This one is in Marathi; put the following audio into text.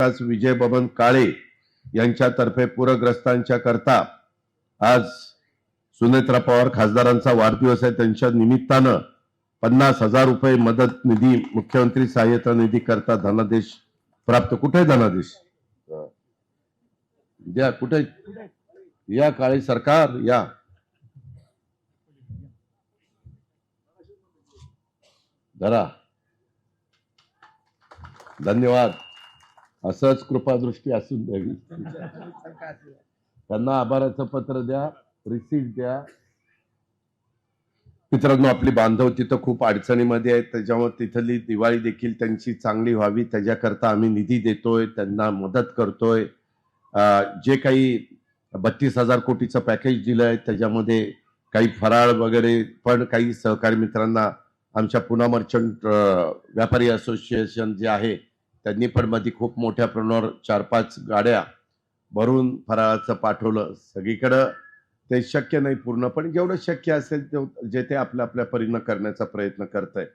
विकास विजय बबन काळे यांच्यातर्फे पूरग्रस्तांच्या करता आज सुनेत्रा पवार खासदारांचा वाढदिवस आहे. त्यांच्या निमित्तानं 50,000 रुपये मदत निधी मुख्यमंत्री सहाय्यता निधी करता धनादेश प्राप्त. कुठे धनादेश द्या, कुठे या काळे सरकार या. धरा, धन्यवाद. असंच कृपादृष्टी असून द्यावी. त्यांना आभाराचं पत्र द्या, रिसीट द्या. मित्रांनो, आपली बांधव तिथं खूप अडचणीमध्ये आहेत, त्याच्यामुळे तिथली दिवाळी देखील त्यांची चांगली व्हावी त्याच्याकरता आम्ही निधी देतोय, त्यांना मदत करतोय. जे काही 32,000 कोटीचं पॅकेज दिलंय त्याच्यामध्ये काही फराळ वगैरे पण काही सहकारी मित्रांना आमच्या पुणा मर्चंट व्यापारी असोसिएशन जे आहे त्यांनी पण मध्ये खूप मोठ्या प्रमाणावर 4-5 गाड्या भरून फराळाचं पाठवलं. सगळीकडं ते शक्य नाही पूर्ण, पण जेवढं शक्य असेल ते जे ते आपल्या आपल्या परीनं करण्याचा प्रयत्न करत आहे.